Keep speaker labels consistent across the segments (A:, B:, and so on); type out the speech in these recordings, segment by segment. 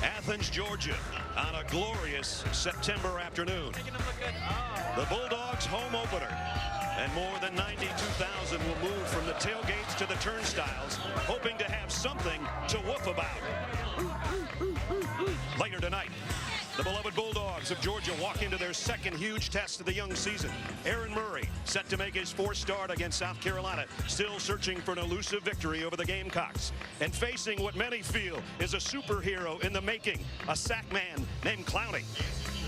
A: Athens, Georgia, on a glorious September afternoon. The Bulldogs home opener. And more than 92,000 will move from the tailgates to the turnstiles, hoping to have something to woof about. Later tonight, the beloved Bulldogs of Georgia walk into their second huge test of the young season. Aaron Murray, set to make his fourth start against South Carolina, still searching for an elusive victory over the Gamecocks. And facing what many feel is a superhero in the making, a sack man named Clowney.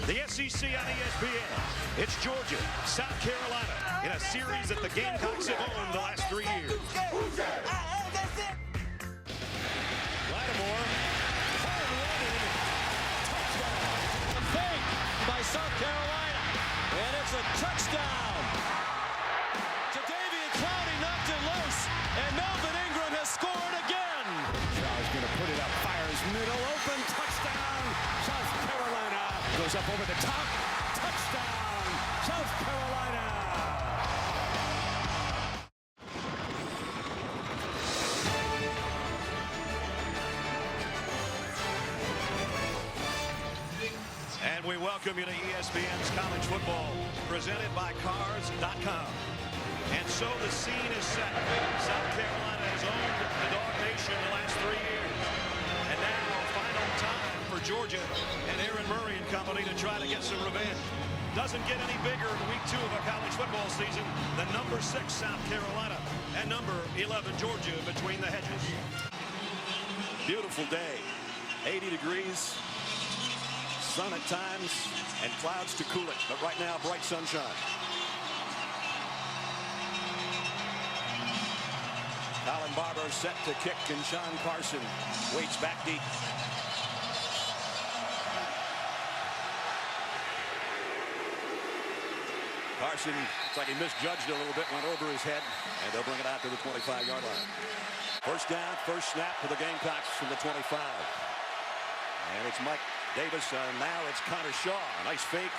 A: The SEC on ESPN. It's Georgia, South Carolina, in a series that the Gamecocks have owned the last 3 years.
B: Lattimore, touchdown. A fake by South Carolina, and it's a touchdown. Jadeveon Clowney knocked it loose, and Melvin Ingram has scored again. Shaw's going to put it up, fires middle open, touchdown, South Carolina. Goes up over the top, touchdown, South Carolina.
A: And we welcome you to ESPN's College Football, presented by Cars.com. And so the scene is set. South Carolina has owned the Dog Nation the last 3 years. And now, final time for Georgia and Aaron Murray and company to try to get some revenge. Doesn't get any bigger in week 2 of a college football season than number 6 South Carolina and number 11 Georgia between the hedges. Beautiful day, 80 degrees, sun at times, and clouds to cool it. But right now, bright sunshine. Colin Barber set to kick, and Sean Carson waits back deep. Carson, looks like he misjudged a little bit, went over his head, and they'll bring it out to the 25-yard line. First down, first snap for the Gamecocks from the 25. And it's Mike Davis, and now it's Connor Shaw. Nice fake.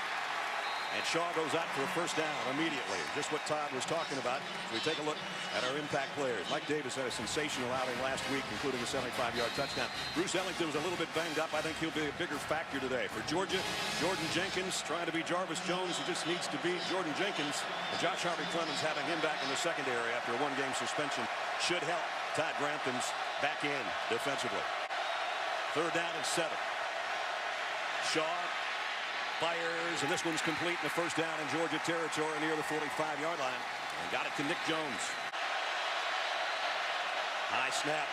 A: And Shaw goes out for a first down immediately. Just what Todd was talking about. So we take a look at our impact players. Mike Davis had a sensational outing last week, including a 75-yard touchdown. Bruce Ellington was a little bit banged up. I think he'll be a bigger factor today. For Georgia, Jordan Jenkins trying to be Jarvis Jones, who just needs to beat Jordan Jenkins. And Josh Harvey-Clemens having him back in the secondary after a one-game suspension should help Todd Granthams back in defensively. Third down and 7. Shaw fires, and this one's complete in the first down in Georgia territory near the 45-yard line. And got it to Nick Jones. High snap.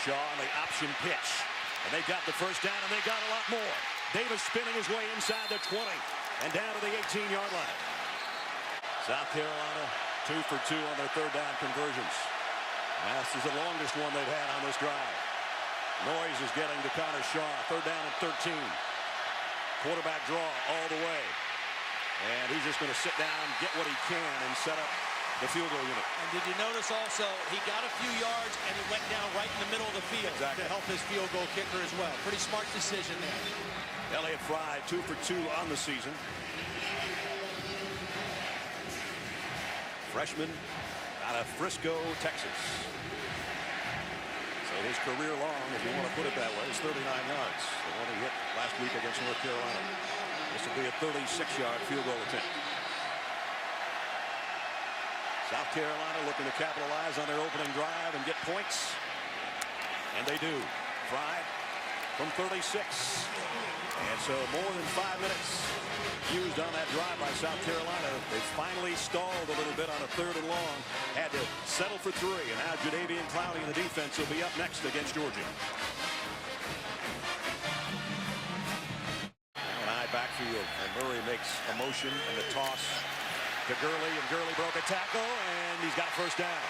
A: Shaw on the option pitch. And they got the first down, and they got a lot more. Davis spinning his way inside the 20 and down to the 18-yard line. South Carolina 2 for 2 on their third down conversions. And this is the longest one they've had on this drive. Noyes is getting to Connor Shaw. Third down and 13. Quarterback draw all the way. And he's just going to sit down, get what he can, and set up the field goal unit.
C: And did you notice also, he got a few yards, and he went down right in the middle of the field to help his field goal kicker as well. Pretty smart decision there.
A: Elliott Fry, 2 for 2 on the season. Freshman out of Frisco, Texas. So his career long, if you want to put it that way, is 39 yards. The one he hit last week against North Carolina. This will be a 36-yard field goal attempt. South Carolina looking to capitalize on their opening drive and get points. And they do. Fry from 36. And so more than 5 minutes used on that drive by South Carolina. They finally stalled a little bit on a third and long. Had to settle for 3. And now Jadeveon Clowney in the defense will be up next against Georgia. Now an eye backfield. And Murray makes a motion and the toss to Gurley. And Gurley broke a tackle. And he's got a first down.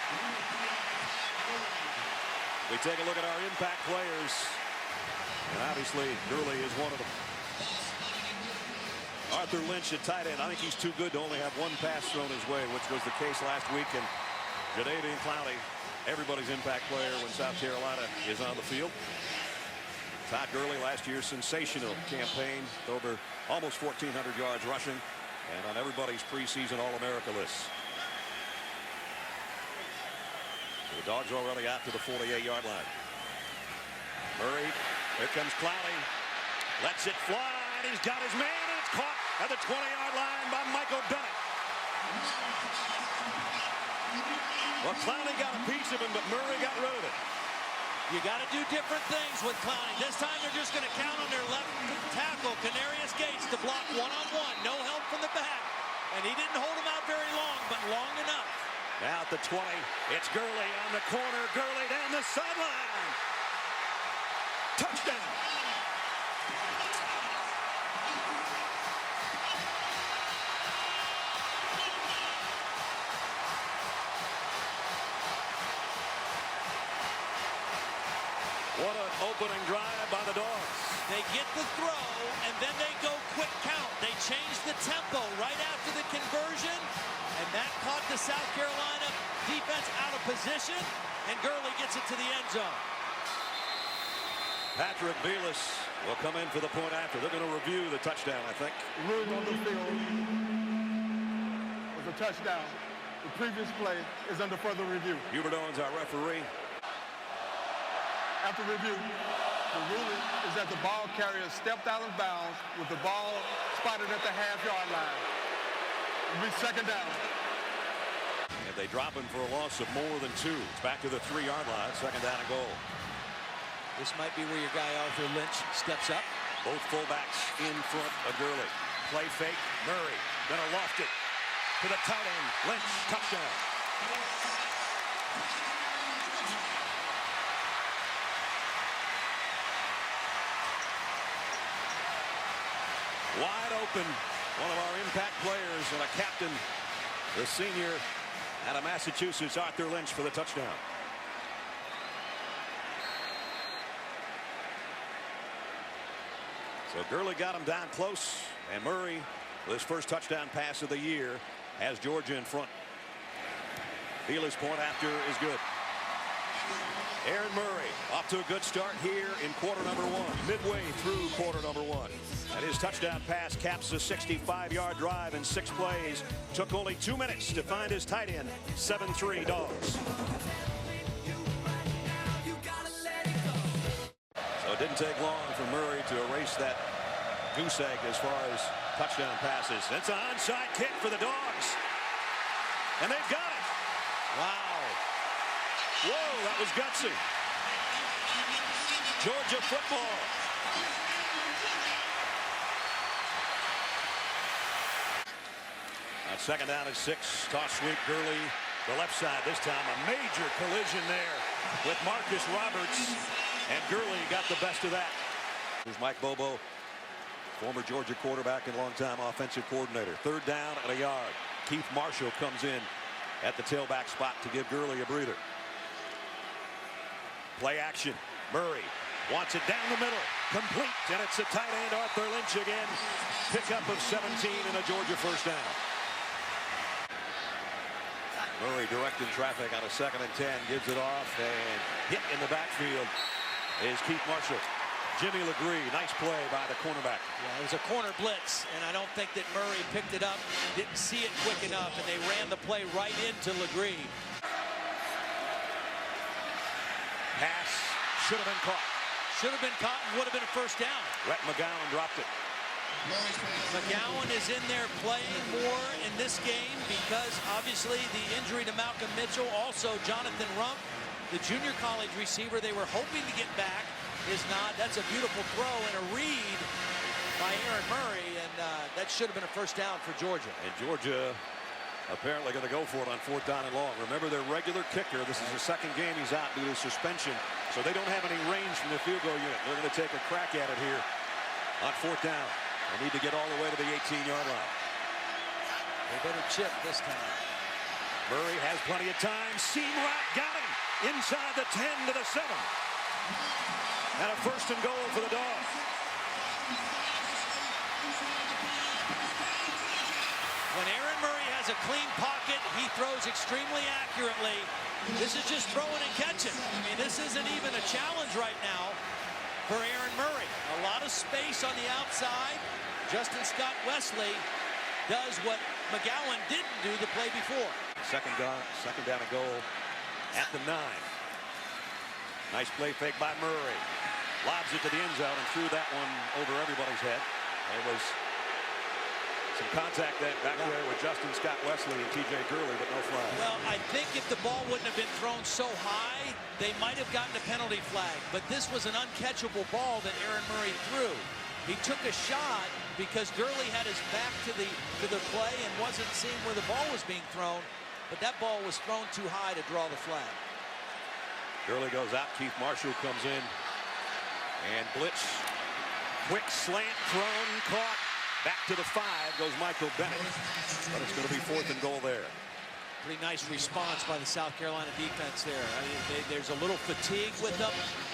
A: We take a look at our impact players. And obviously, Gurley is one of them. Arthur Lynch at tight end. I think he's too good to only have one pass thrown his way, which was the case last week. And Jadeveon Clowney, everybody's impact player when South Carolina is on the field. Todd Gurley, last year's sensational campaign, over almost 1,400 yards rushing, and on everybody's preseason All-America list. The Dogs already out to the 48-yard line. Murray, here comes Clowney. Lets it fly, and he's got his man, and it's caught at the 20-yard line by Michael Bennett. Well, Clowney got a piece of him, but Murray got rid of it.
C: You got to do different things with Clowney. This time they're just going to count on their left tackle, Canarius Gates, to block one-on-one. No help from the back. And he didn't hold him out very long, but long enough.
A: Now at the 20, it's Gurley on the corner. Gurley down the sideline. Touchdown. What an opening drive by the Dogs.
C: They get the throw, and then they go quick count. They change the tempo right after the conversion, and that caught the South Carolina defense out of position, and Gurley gets it to the end zone.
A: Patrick Belis will come in for the point after. They're going to review the touchdown, I think.
D: Rule on the field was a touchdown. The previous play is under further review.
A: Hubert Owens, our referee.
D: After review, the ruling is that the ball carrier stepped out of bounds with the ball spotted at the half-yard line. It'll be second down.
A: And they drop him for a loss of more than 2. It's back to the 3-yard line, second down and goal.
C: This might be where your guy Arthur Lynch steps up.
A: Both fullbacks in front of Gurley. Play fake, Murray gonna loft it to the tight end. Lynch, touchdown. Wide open, one of our impact players and a captain, the senior out of Massachusetts, Arthur Lynch, for the touchdown. So Gurley got him down close, and Murray, with his first touchdown pass of the year, has Georgia in front. Belis' point after is good. Aaron Murray off to a good start here in quarter number 1, midway through quarter number 1. And his touchdown pass caps a 65-yard drive in 6 plays. Took only 2 minutes to find his tight end. 7-3 Dogs. So it didn't take long for Murray to erase that goose egg as far as touchdown passes. It's an onside kick for the Dogs. And they've got it.
C: Wow.
A: Whoa, that was gutsy. Georgia football. On second down and 6, toss sweep, Gurley, the left side this time. A major collision there with Marcus Roberts, and Gurley got the best of that. Here's Mike Bobo, former Georgia quarterback and longtime offensive coordinator. Third down and a yard. Keith Marshall comes in at the tailback spot to give Gurley a breather. Play action. Murray wants it down the middle. Complete, and it's a tight end, Arthur Lynch again. Pickup of 17 and a Georgia first down. Murray directing traffic on a 2nd and 10, gives it off, and hit in the backfield is Keith Marshall. Jimmy Legree, nice play by the cornerback.
C: Yeah, it was a corner blitz, and I don't think that Murray picked it up, didn't see it quick enough, and they ran the play right into Legree.
A: Pass should have been caught.
C: Should have been caught and would have been a first down.
A: Rhett McGowan dropped it.
C: McGowan is in there playing more in this game because obviously the injury to Malcolm Mitchell, also Jonathan Rump, the junior college receiver they were hoping to get back, is not. That's a beautiful throw and a read by Aaron Murray, and that should have been a first down for Georgia.
A: And Georgia apparently going to go for it on 4th down and long. Remember, their regular kicker, this is the 2nd game he's out due to suspension, so they don't have any range from the field goal unit. They're going to take a crack at it here on 4th down. They need to get all the way to the 18-yard line.
C: They better chip this time.
A: Murray has plenty of time. Seam route, got him inside the 10 to the 7. And a first and goal for the Dogs.
C: When Aaron Murray has a clean pocket, he throws extremely accurately. This is just throwing and catching. I mean, this isn't even a challenge right now for Aaron Murray. A lot of space on the outside. Justin Scott Wesley does what McGowan didn't do the play before.
A: Second down and goal at the 9. Nice play fake by Murray. lobs it to the end zone and threw that one over everybody's head. There was some contact back there with Justin Scott Wesley and T.J. Gurley, but no flag.
C: Well, I think if the ball wouldn't have been thrown so high, they might have gotten a penalty flag. But this was an uncatchable ball that Aaron Murray threw. He took a shot because Gurley had his back to the play and wasn't seeing where the ball was being thrown. But that ball was thrown too high to draw the flag.
A: Gurley goes out. Keith Marshall comes in. And blitz. Quick slant thrown, caught. Back to the 5 goes Michael Bennett. But it's going to be 4th and goal there.
C: Pretty nice response by the South Carolina defense there. I mean, there's a little fatigue with them,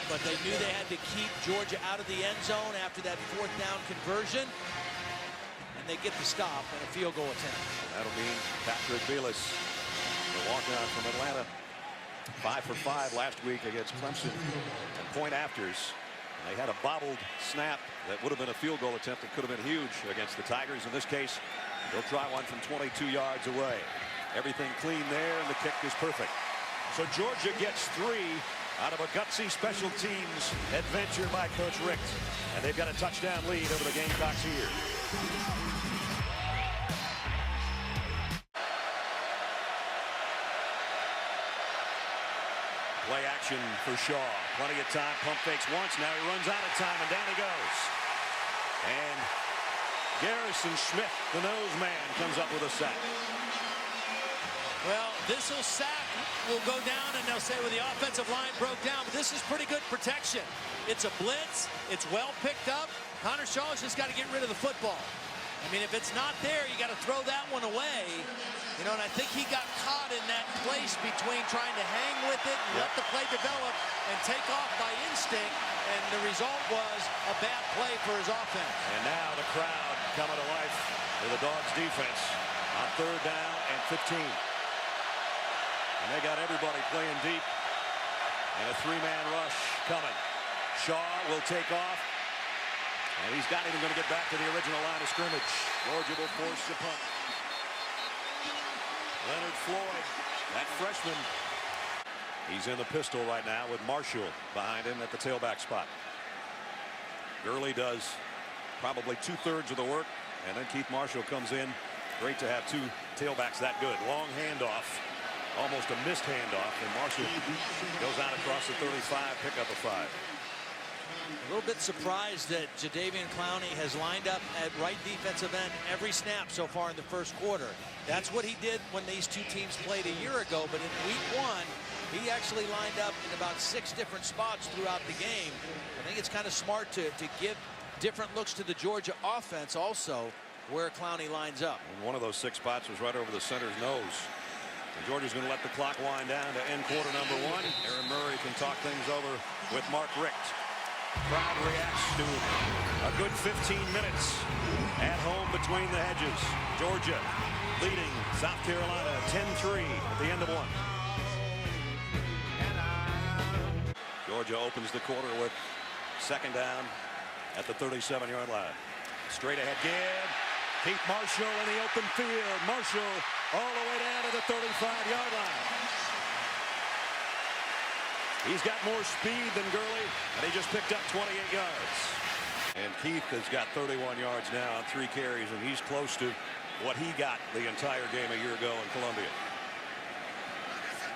C: but they knew they had to keep Georgia out of the end zone after that 4th down conversion. And they get the stop and a field goal attempt.
A: That'll mean Patrick Belis, the walk-on from Atlanta, 5 for 5 last week against Clemson and point afters. They had a bobbled snap that would have been a field goal attempt that could have been huge against the Tigers. In this case, they'll try one from 22 yards away. Everything clean there, and the kick is perfect. So Georgia gets 3 out of a gutsy special teams adventure by Coach Richt. And they've got a touchdown lead over the Gamecocks here. Play action for Shaw. Plenty of time. Pump fakes once. Now he runs out of time, and down he goes. And Garrison Smith, the nose man, comes up with a sack.
C: Well, this sack will go down, and they'll say, well, the offensive line broke down. But this is pretty good protection. It's a blitz. It's well picked up. Connor Shaw's just got to get rid of the football. I mean, if it's not there, you got to throw that one away. You know, and I think he got caught in that place between trying to hang with it and let the play develop and take off by instinct. And the result was a bad play for his offense.
A: And now the crowd coming to life for the Dogs defense on 3rd down and 15. And they got everybody playing deep. And a 3-man rush coming. Shaw will take off. And he's not even going to get back to the original line of scrimmage. Georgia will force the punt. Leonard Floyd, that freshman, he's in the pistol right now with Marshall behind him at the tailback spot. Gurley does probably 2/3 of the work, and then Keith Marshall comes in. Great to have 2 tailbacks that good. Long handoff, almost a missed handoff, and Marshall goes out across the 35, pick up a 5.
C: A little bit surprised that Jadeveon Clowney has lined up at right defensive end every snap so far in the first quarter. That's what he did when these 2 teams played a year ago, but in week 1, he actually lined up in about 6 different spots throughout the game. I think it's kind of smart to give different looks to the Georgia offense also where Clowney lines up.
A: And one of those 6 spots was right over the center's nose. And Georgia's going to let the clock wind down to end quarter number 1. Aaron Murray can talk things over with Mark Richt. Crowd reacts to a good 15 minutes at home between the hedges. Georgia leading South Carolina 10-3 at the end of 1. Georgia opens the quarter with 2nd down at the 37-yard line. Straight ahead give. Keith Marshall in the open field. Marshall all the way down to the 35-yard line. He's got more speed than Gurley, and he just picked up 28 yards. And Keith has got 31 yards now on 3 carries, and he's close to what he got the entire game a year ago in Columbia.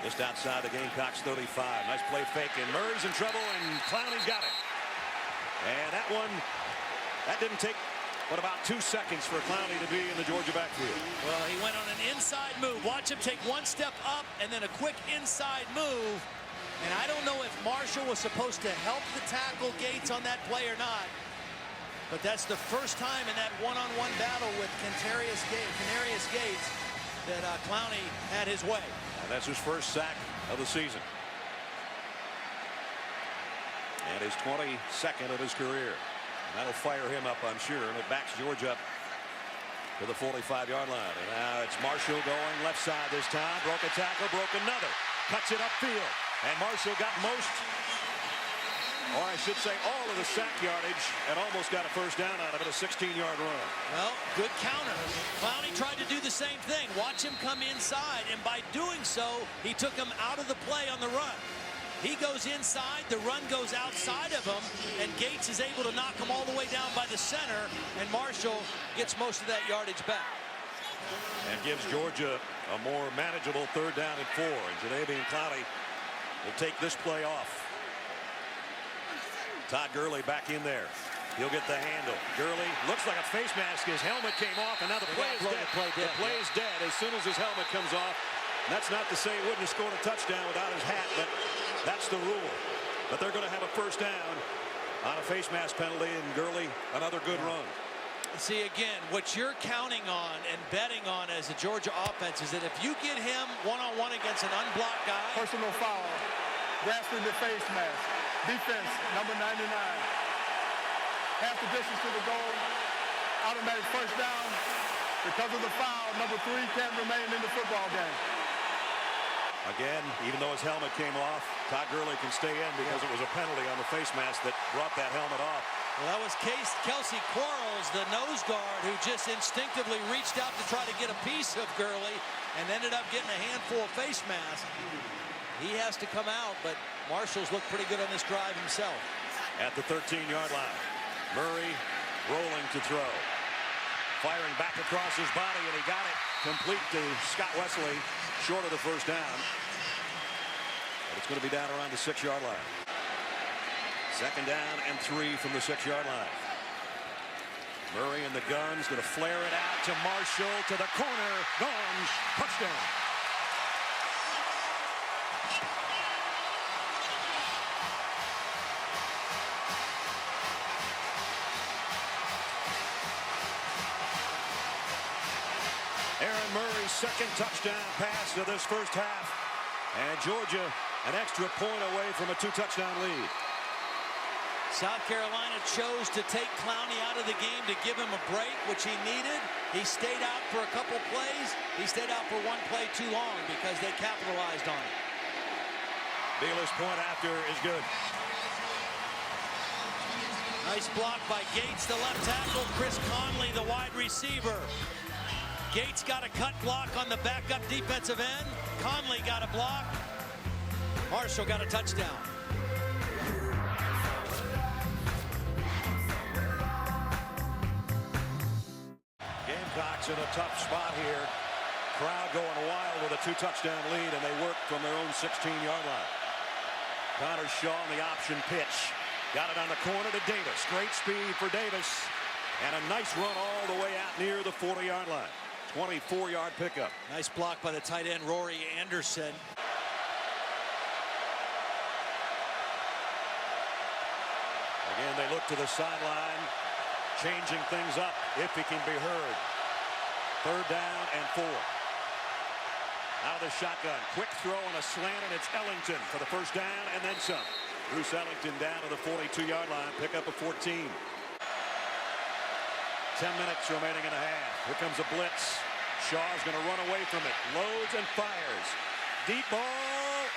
A: Just outside the Gamecocks 35. Nice play fake, and Murray's in trouble, and Clowney's got it. And that didn't take but about 2 seconds for Clowney to be in the Georgia backfield.
C: Well, he went on an inside move. Watch him take 1 step up and then a quick inside move. And I don't know if Marshall was supposed to help the tackle Gates on that play or not. But that's the first time in that one-on-one battle with Canarius Gates that Clowney had his way.
A: And that's his first sack of the season. And his 22nd of his career. And that'll fire him up, I'm sure. And it backs Georgia up to the 45-yard line. And now it's Marshall going left side this time. Broke a tackle, broke another. Cuts it upfield. And Marshall got most, or I should say all of the sack yardage, and almost got a first down out of it, a 16-yard run.
C: Well, good counter. Clowney tried to do the same thing. Watch him come inside, and by doing so, he took him out of the play on the run. He goes inside, the run goes outside of him, and Gates is able to knock him all the way down by the center, and Marshall gets most of that yardage back.
A: And gives Georgia a more manageable 3rd down and 4. And Jadeveon Clowney will take this play off. Todd Gurley back in there. He'll get the handle. Gurley looks like a face mask. His helmet came off, and now the play is dead. The play is dead as soon as his helmet comes off. And that's not to say he wouldn't have scored a touchdown without his hat, but that's the rule. But they're going to have a 1st down on a face mask penalty, and Gurley another good run.
C: See, again, what you're counting on and betting on as a Georgia offense is that if you get him one-on-one against an unblocked guy.
D: Personal foul. Grasping the face mask. Defense, number 99. Half the distance to the goal. Automatic 1st down. Because of the foul, number 3 can't remain in the football game.
A: Again, even though his helmet came off, Todd Gurley can stay in because it was a penalty on the face mask that brought that helmet off.
C: Well, that was Kelsey Quarles, the nose guard, who just instinctively reached out to try to get a piece of Gurley and ended up getting a handful of face masks. He has to come out, but Marshall's looked pretty good on this drive himself.
A: At the 13-yard line, Murray rolling to throw. Firing back across his body, and he got it complete to Scott Wesley, short of the 1st down. But it's going to be down around the 6-yard line. 2nd down and 3 from the 6-yard line. Murray in the gun's going to flare it out to Marshall to the corner. Gone. Touchdown. Aaron Murray's 2nd touchdown pass of this 1st half. And Georgia an extra point away from a 2-touchdown lead.
C: South Carolina chose to take Clowney out of the game to give him a break, which he needed. He stayed out for a couple plays. He stayed out for 1 play too long because they capitalized on it.
A: Biela's point after is good.
C: Nice block by Gates, the left tackle. Chris Conley, the wide receiver. Gates got a cut block on the backup defensive end. Conley got a block. Marshall got a touchdown.
A: Gamecocks in a tough spot here. Crowd going wild with a 2-touchdown lead, and they work from their own 16-yard line. Connor Shaw on the option pitch. Got it on the corner to Davis. Great speed for Davis. And a nice run all the way out near the 40-yard line. 24-yard pickup.
C: Nice block by the tight end, Rory Anderson.
A: Again, they look to the sideline, changing things up if he can be heard. 3rd down and 4. Out of the shotgun, quick throw and a slant, and it's Ellington for the 1st down and then some. Bruce Ellington down to the 42-yard line, pick up a 14. 10 minutes remaining in the half. Here comes a blitz. Shaw's going to run away from it. Loads and fires. Deep ball,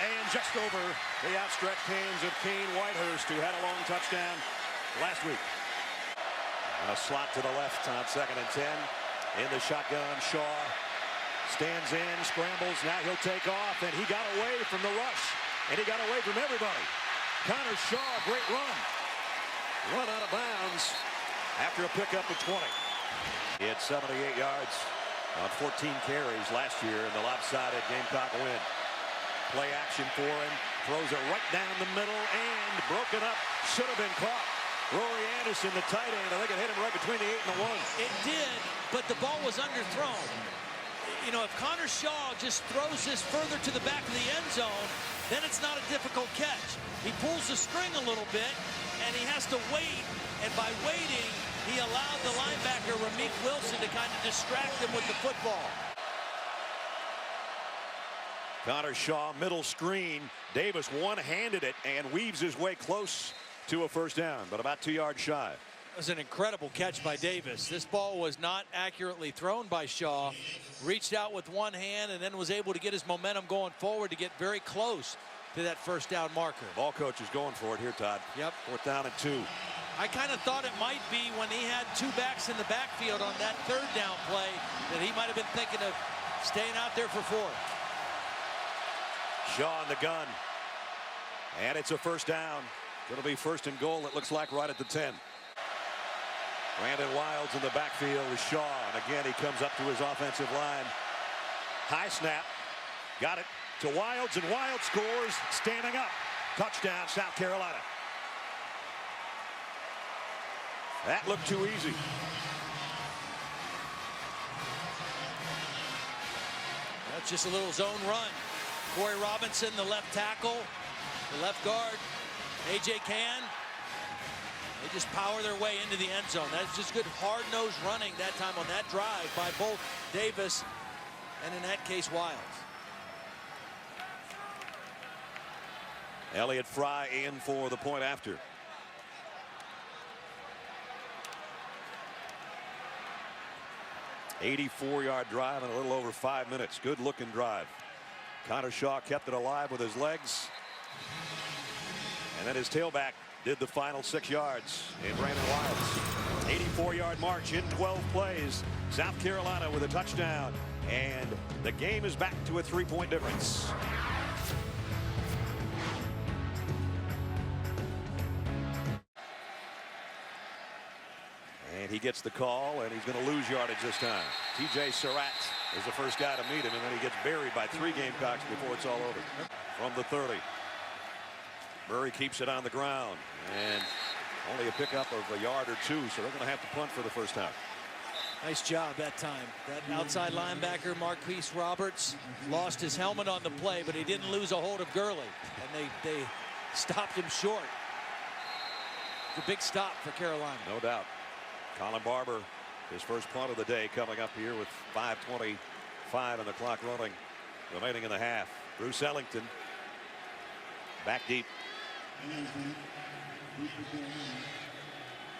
A: and just over the outstretched hands of Kane Whitehurst, who had a long touchdown last week. And a slot to the left on 2nd and 10. In the shotgun, Shaw stands in, scrambles. Now he'll take off, and he got away from the rush. And he got away from everybody. Connor Shaw, great run. Run out of bounds after a pickup of 20. He had 78 yards on 14 carries last year in the lopsided Gamecock win. Play action for him. Throws it right down the middle and broken up. Should have been caught. Rory Anderson, the tight end, I think it hit him right between the 8 and the 1.
C: It did, but the ball was underthrown. You know, if Connor Shaw just throws this further to the back of the end zone, then it's not a difficult catch. He pulls the string a little bit, and he has to wait, and by waiting, he allowed the linebacker, Ramik Wilson, to kind of distract him with the football.
A: Connor Shaw, middle screen. Davis one-handed it and weaves his way close to a 1st down, but about 2 yards shy.
C: It was an incredible catch by Davis. This ball was not accurately thrown by Shaw. Reached out with one hand and then was able to get his momentum going forward to get very close to that 1st down marker.
A: Ball coach is going for it here, Todd.
C: Yep.
A: 4th down and 2.
C: I kind of thought it might be when he had 2 backs in the backfield on that 3rd down play that he might have been thinking of staying out there for 4th.
A: Shaw in the gun. And it's a first down. Going to be first and goal, it looks like, right at the 10. Brandon Wilds in the backfield with Shaw. And again, he comes up to his offensive line. High snap. Got it to Wilds, and Wilds scores standing up. Touchdown, South Carolina. That looked too easy.
C: That's just a little zone run. Corey Robinson, the left tackle, the left guard, A.J. Cann. They just power their way into the end zone. That's just good hard-nosed running that time on that drive by both Davis and, in that case, Wilds.
A: Elliott Fry in for the point after. $84-yard drive in a little over 5 minutes. Good looking drive. Connor Shaw kept it alive with his legs. And then his tailback did the final 6 yards in Brandon Wilds. 84-yard march in 12 plays. South Carolina with a touchdown. And the game is back to a 3-point difference. And he gets the call, and he's going to lose yardage this time. T.J. Surratt is the first guy to meet him, and then he gets buried by 3 Gamecocks before it's all over. From the 30. Murray keeps it on the ground, and only a pickup of a yard or 2, so they're going to have to punt for the first time.
C: Nice job that time. That outside linebacker, Marquise Roberts, lost his helmet on the play, but he didn't lose a hold of Gurley, and they stopped him short. It's a big stop for Carolina.
A: No doubt. Colin Barber, his first punt of the day, coming up here with 5:25 on the clock running, remaining in the half. Bruce Ellington back deep.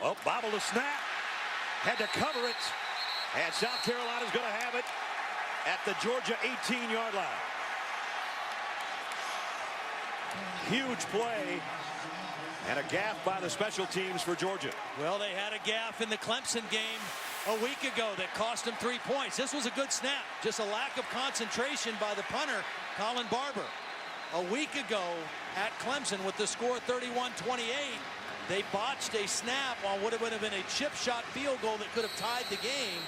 A: Oh, bobble to snap. Had to cover it. And South Carolina's going to have it at the Georgia 18-yard line. Huge play. And a gaffe by the special teams for Georgia.
C: Well, they had a gaffe in the Clemson game a week ago that cost them 3 points. This was a good snap. Just a lack of concentration by the punter, Colin Barber. A week ago at Clemson with the score 31-28, they botched a snap on what would have been a chip shot field goal that could have tied the game.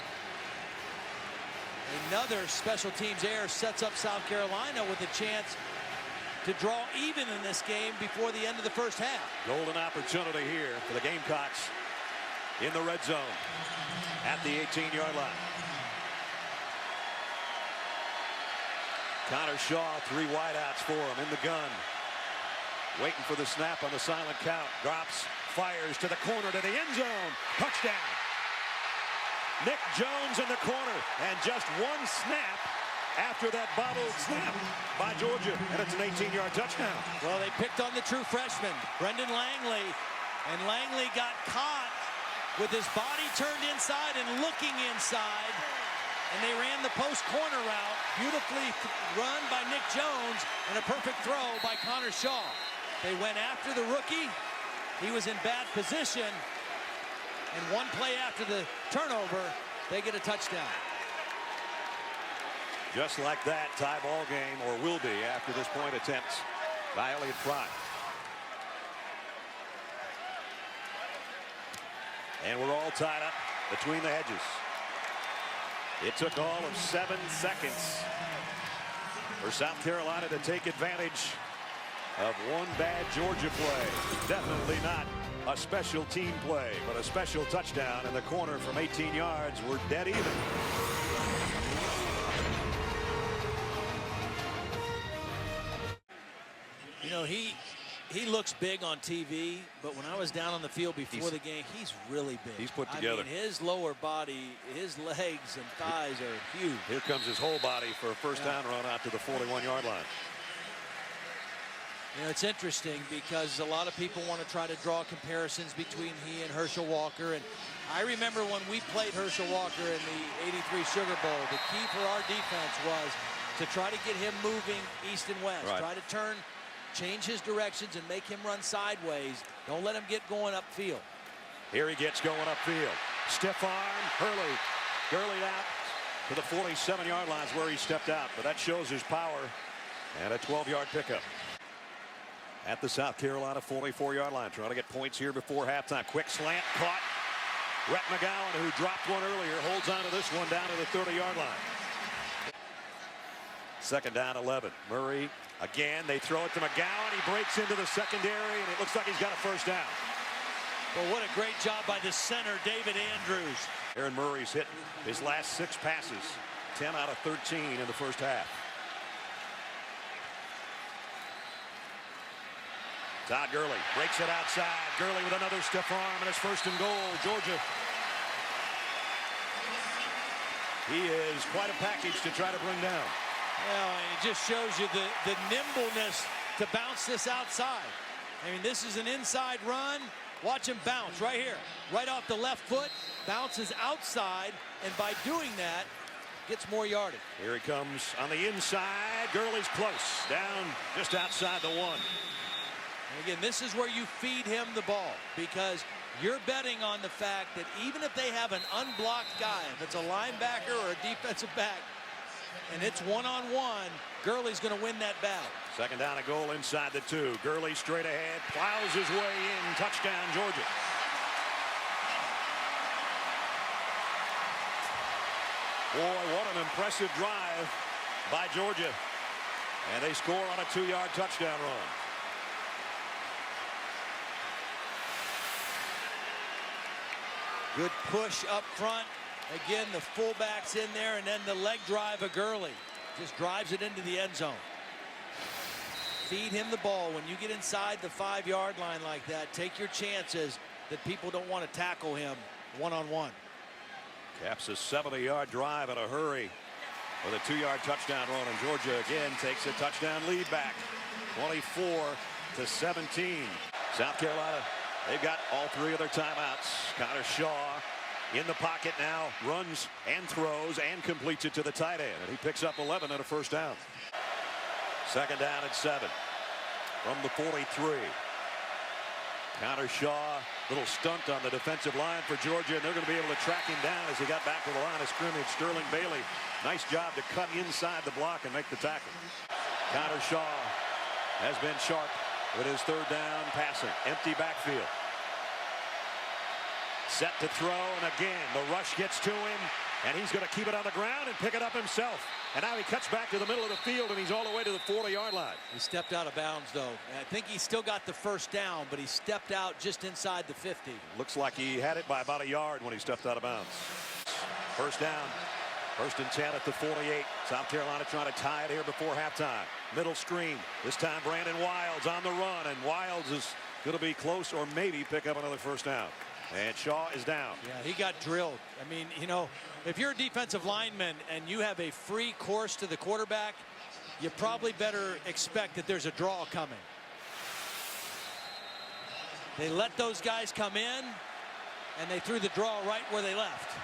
C: Another special teams error sets up South Carolina with a chance to draw even in this game before the end of the first half.
A: Golden opportunity here for the Gamecocks in the red zone at the 18-yard line. Connor Shaw, 3 wideouts for him in the gun. Waiting for the snap on the silent count. Drops, fires to the corner to the end zone. Touchdown. Nick Jones in the corner, and just 1 snap after that bobbled snap by Georgia, and it's an 18-yard touchdown.
C: Well, they picked on the true freshman, Brendan Langley, and Langley got caught with his body turned inside and looking inside, and they ran the post corner route, beautifully run by Nick Jones, and a perfect throw by Connor Shaw. They went after the rookie. He was in bad position, and 1 play after the turnover, they get a touchdown.
A: Just like that, tie ball game, or will be after this point attempt by Elliott Fry. And we're all tied up between the hedges. It took all of 7 seconds for South Carolina to take advantage of 1 bad Georgia play. Definitely not a special team play, but a special touchdown in the corner from 18 yards. We're dead even.
C: You know, he looks big on TV, but when I was down on the field before the game, he's really big.
A: He's put together.
C: I mean, his lower body, his legs and thighs are huge.
A: Here comes his whole body for a first down run out to the 41-yard line.
C: You know, it's interesting because a lot of people want to try to draw comparisons between he and Herschel Walker. And I remember when we played Herschel Walker in the '83 Sugar Bowl, the key for our defense was to try to get him moving east and west.
A: Right.
C: Try to change his directions and make him run sideways. Don't let him get going upfield.
A: Here he gets going upfield. Stiff arm, Hurley. Gurley out to the 47-yard line is where he stepped out, but that shows his power, and a 12-yard pickup. at the South Carolina 44-yard line, trying to get points here before halftime. Quick slant caught. Rhett McGowan, who dropped one earlier, holds on to this one down to the 30-yard line. Second down, 11. Murray again. They throw it to McGowan. He breaks into the secondary, and it looks like he's got a first down.
C: Well, what a great job by the center, David Andrews.
A: Aaron Murray's hit his last 6 passes, 10 out of 13 in the first half. Todd Gurley breaks it outside. Gurley with another stiff arm, and it's first and goal. Georgia. He is quite a package to try to bring down.
C: Well, it just shows you the nimbleness to bounce this outside. I mean, this is an inside run. Watch him bounce right here, right off the left foot, bounces outside, and by doing that, gets more yardage.
A: Here he comes on the inside. Gurley's close, down just outside the 1.
C: And again, this is where you feed him the ball, because you're betting on the fact that even if they have an unblocked guy, if it's a linebacker or a defensive back, and it's one-on-one, Gurley's going to win that battle.
A: Second down, a goal inside the 2. Gurley straight ahead, plows his way in. Touchdown, Georgia. Boy, what an impressive drive by Georgia. And they score on a 2-yard touchdown run.
C: Good push up front. Again, the fullback's in there, and then the leg drive of Gurley. Just drives it into the end zone. Feed him the ball. When you get inside the 5-yard line like that, take your chances that people don't want to tackle him one-on-one. Caps
A: a 70-yard drive in a hurry with a 2-yard touchdown run, and Georgia again takes a touchdown lead back, 24-17. South Carolina, they've got all 3 of their timeouts. Connor Shaw in the pocket now, runs and throws and completes it to the tight end, and he picks up 11 and a first down. Second down and 7 from the 43. Connor Shaw, little stunt on the defensive line for Georgia, and they're going to be able to track him down as he got back to the line of scrimmage. Sterling Bailey, nice job to cut inside the block and make the tackle. Connor Shaw has been sharp with his 3rd down passing. Empty backfield. Set to throw, and again, the rush gets to him, and he's going to keep it on the ground and pick it up himself. And now he cuts back to the middle of the field, and he's all the way to the 40-yard line.
C: He stepped out of bounds, though. I think he still got the first down, but he stepped out just inside the 50.
A: Looks like he had it by about a yard when he stepped out of bounds. First down. 1st and 10 at the 48. South Carolina trying to tie it here before halftime. Middle screen. This time Brandon Wilds on the run, and Wilds is going to be close or maybe pick up another first down. And Shaw is down.
C: Yeah, he got drilled. I mean, you know, if you're a defensive lineman and you have a free course to the quarterback, you probably better expect that there's a draw coming. They let those guys come in, and they threw the draw right where they left.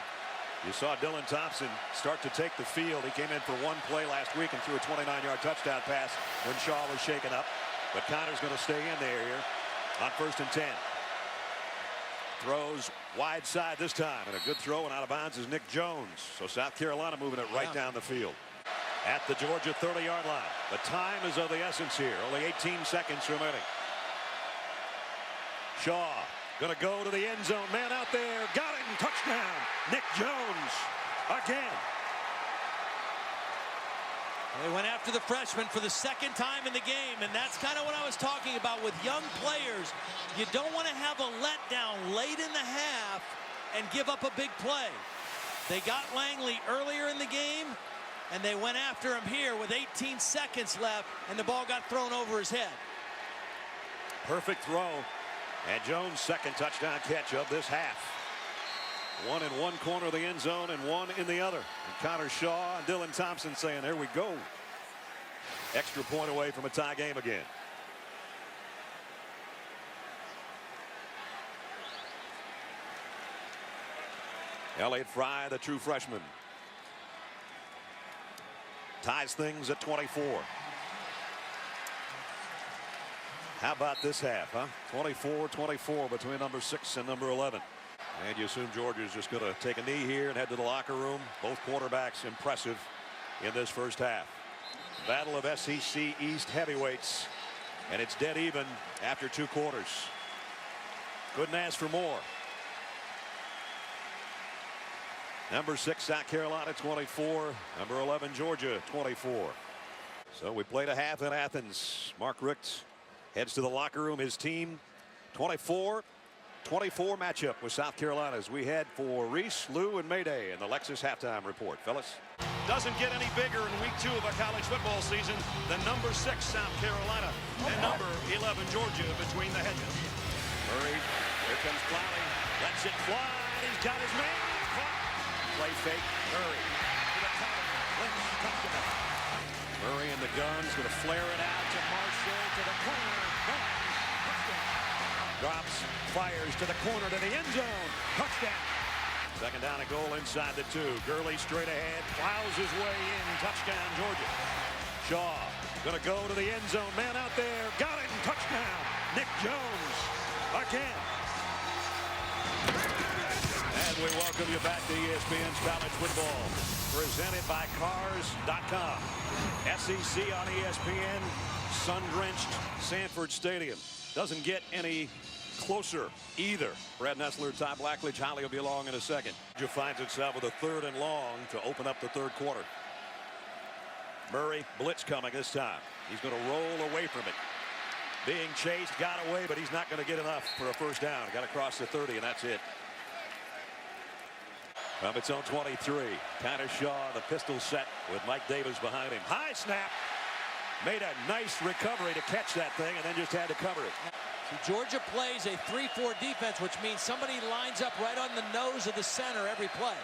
A: You saw Dylan Thompson start to take the field. He came in for 1 play last week and threw a 29-yard touchdown pass when Shaw was shaken up. But Connor's going to stay in there here on 1st and 10. Throws wide side this time, and a good throw, and out of bounds is Nick Jones. So South Carolina moving it right down the field. At the Georgia 30-yard line. The time is of the essence here. Only 18 seconds remaining. Shaw going to go to the end zone. Man out there. Got him. Touchdown. Nick Jones again.
C: They went after the freshman for the 2nd time in the game, and that's kind of what I was talking about with young players. You don't want to have a letdown late in the half and give up a big play. They got Langley earlier in the game, and they went after him here with 18 seconds left, and the ball got thrown over his head.
A: Perfect throw, and Jones' 2nd touchdown catch of this half. 1 in one corner of the end zone and 1 in the other. And Connor Shaw and Dylan Thompson saying, there we go. Extra point away from a tie game again. Elliott Fry, the true freshman, ties things at 24. How about this half, huh? 24-24 between number 6 and number 11. And you assume Georgia's just going to take a knee here and head to the locker room. Both quarterbacks impressive in this first half. Battle of SEC East heavyweights And it's dead even after 2 quarters. Couldn't ask for more. Number 6 South Carolina 24. Number 11 Georgia 24. So we played a half in Athens. Mark Richt heads to the locker room. His team 24 matchup with South Carolina as we head for Reese, Lou, and Mayday in the Lexus halftime report. Fellas.
B: Doesn't get any bigger in week 2 of a college football season than number 6 South Carolina and number 11 Georgia between the hedges.
A: Murray, here comes Clowney, lets it fly. He's got his man. Caught. Play fake. Murray to the cover. Lynch, touchdown. Murray in the guns, going to flare it out to Marshall to the corner. Bang, touchdown. Drops, fires to the corner to the end zone. Touchdown. Second down and goal inside the 2. Gurley straight ahead, plows his way in. Touchdown, Georgia. Shaw going to go to the end zone. Man out there, got it, and touchdown. Nick Jones again. And we welcome you back to ESPN's College Football, presented by Cars.com. SEC on ESPN, sun-drenched Sanford Stadium. Doesn't get any closer either. Brad Nessler, Ty Blackledge, Holly will be along in a second. Georgia finds itself with a 3rd and long to open up the 3rd quarter. Murray, blitz coming this time. He's going to roll away from it. Being chased, got away, but he's not going to get enough for a first down. Got to cross the 30, and that's it. From its own 23, Connor Shaw, the pistol set with Mike Davis behind him. High snap. Made a nice recovery to catch that thing, and then just had to cover it.
C: Georgia plays a 3-4 defense, which means somebody lines up right on the nose of the center every play.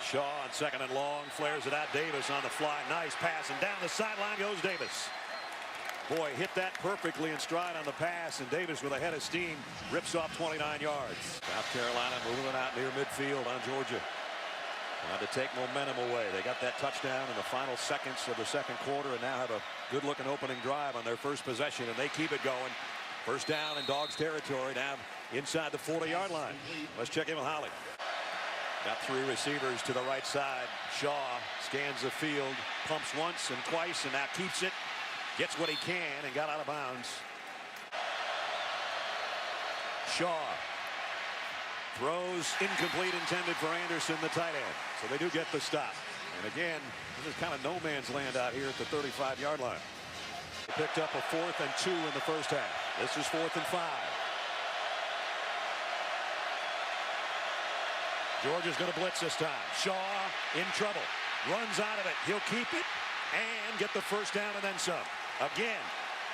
A: Shaw on 2nd and long, flares it out. Davis on the fly. Nice pass, and down the sideline goes Davis. Boy, hit that perfectly in stride on the pass, and Davis with a head of steam rips off 29 yards. South Carolina moving out near midfield on Georgia. Trying to take momentum away. They got that touchdown in the final seconds of the 2nd quarter and now have a good-looking opening drive on their first possession, and they keep it going. First down in Dogs territory now inside the 40-yard line. Let's check in with Holly. Got 3 receivers to the right side. Shaw scans the field, pumps once and twice, and now keeps it. Gets what he can and got out of bounds. Shaw throws incomplete, intended for Anderson, the tight end. So they do get the stop. And again, this is kind of no man's land out here at the 35-yard line. They picked up a 4th and 2 in the first half. This is 4th and 5. Georgia's going to blitz this time. Shaw in trouble. Runs out of it. He'll keep it and get the first down and then some. Again,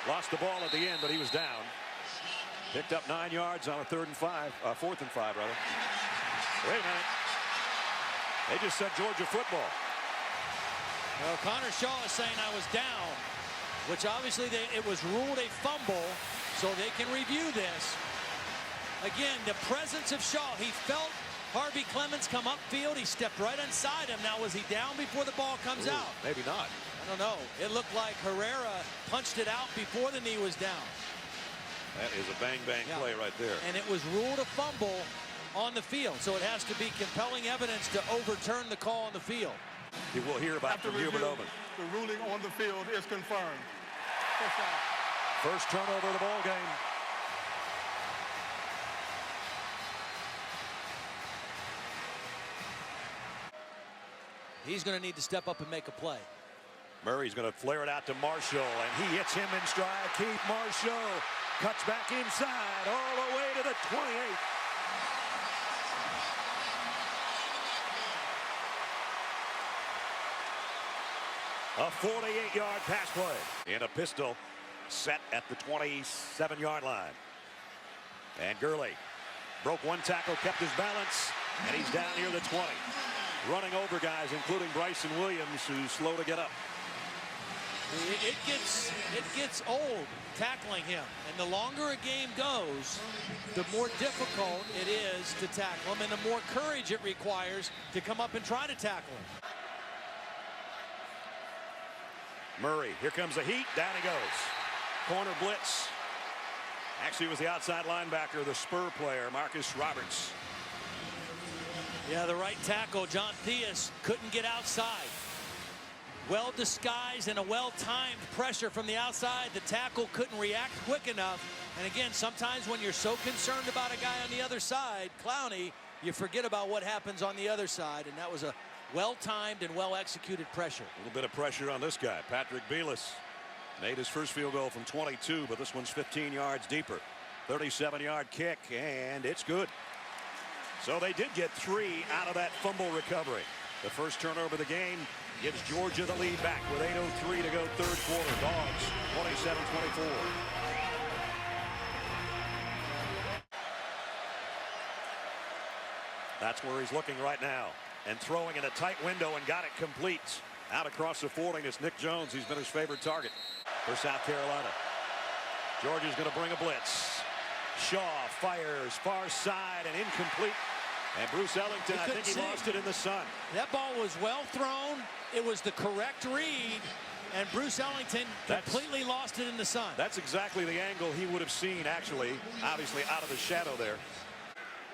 A: lost the ball at the end, but he was down. Picked up 9 yards on a 4th and 5, rather. Wait a minute. They just said Georgia football.
C: Well, Connor Shaw is saying I was down, which obviously it was ruled a fumble, so they can review this. Again, the presence of Shaw. He felt Harvey Clemens come upfield. He stepped right inside him. Now, was he down before the ball comes out?
A: Maybe not.
C: I don't know. It looked like Herrera punched it out before the knee was down.
A: That is a bang-bang play right there.
C: And it was ruled a fumble on the field, so it has to be compelling evidence to overturn the call on the field.
A: You will hear about from Hubert Omen.
D: The ruling on the field is confirmed.
A: First turnover of the ball game.
C: He's going to need to step up and make a play.
A: Murray's going to flare it out to Marshall, and he hits him in stride. Keith Marshall cuts back inside all the way to the 28. A 48-yard pass play. And a pistol set at the 27-yard line. And Gurley broke one tackle, kept his balance, and he's down near the 20. Running over guys, including Bryson Williams, who's slow to get up.
C: It gets old tackling him, and the longer a game goes, the more difficult it is to tackle him, and the more courage it requires to come up and try to tackle him.
A: Murray, here comes the heat, down he goes. Corner blitz. Actually, it was the outside linebacker, the Spur player, Marcus Roberts.
C: Yeah, the right tackle, John Theus, couldn't get outside. Well disguised and a well-timed pressure from the outside. The tackle couldn't react quick enough. And again, sometimes when you're so concerned about a guy on the other side, Clowney, you forget about what happens on the other side. And that was a well-timed and well-executed pressure.
A: A little bit of pressure on this guy. Patrick Belis made his first field goal from 22, but this one's 15 yards deeper. 37-yard kick, and it's good. So they did get 3 out of that fumble recovery. The first turnover of the game gives Georgia the lead back with 8:03 to go third quarter. Dogs 27-24. That's where he's looking right now, and throwing in a tight window and got it complete. Out across the 40 is Nick Jones. He's been his favorite target for South Carolina. Georgia's going to bring a blitz. Shaw fires far side and incomplete. And Bruce Ellington, I think he lost it in the sun.
C: That ball was well thrown. It was the correct read. And Bruce Ellington completely lost it in the sun.
A: That's exactly the angle he would have seen, actually, obviously out of the shadow there.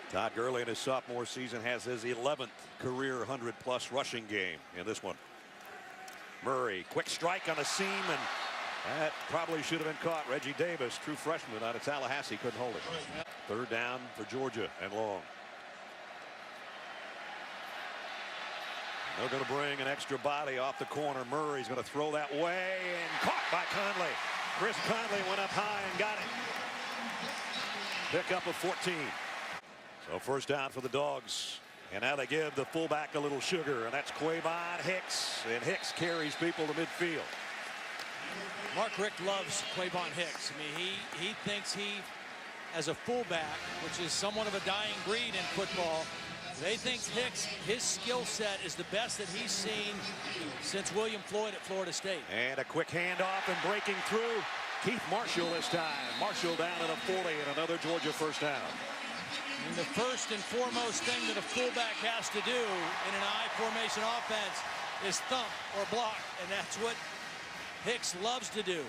A: Todd Gurley in his sophomore season has his 11th career 100-plus rushing game in this one. Murray, quick strike on the seam, and that probably should have been caught. Reggie Davis, true freshman out of Tallahassee, couldn't hold it. Third down for Georgia and long. They're going to bring an extra body off the corner. Murray's going to throw that way, and caught by Conley. Chris Conley went up high and got it. Pick up of 14. So first down for the Dogs. And now they give the fullback a little sugar, and that's Quavon Hicks. And Hicks carries people to midfield.
C: Mark Richt loves Quavon Hicks. I mean, he thinks he, as a fullback, which is somewhat of a dying breed in football, they think Hicks, his skill set is the best that he's seen since William Floyd at Florida State.
A: And a quick handoff and breaking through. Keith Marshall this time. Marshall down at a 40 and another Georgia first down.
C: And the first and foremost thing that a fullback has to do in an I formation offense is thump or block, and that's what Hicks loves to do.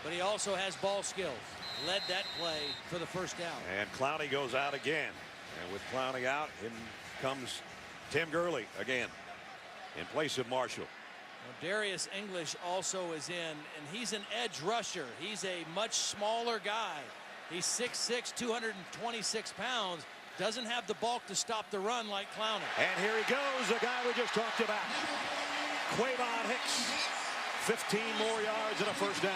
C: But he also has ball skills. Led that play for the first down.
A: And Clowney goes out again. And with Clowney out, in comes Tim Gurley again in place of Marshall.
C: Well, Darius English also is in, and he's an edge rusher. He's a much smaller guy. He's 6'6", 226 pounds. Doesn't have the bulk to stop the run like Clowney.
A: And here he goes, the guy we just talked about. Quavon Hicks. 15 more yards and a first down.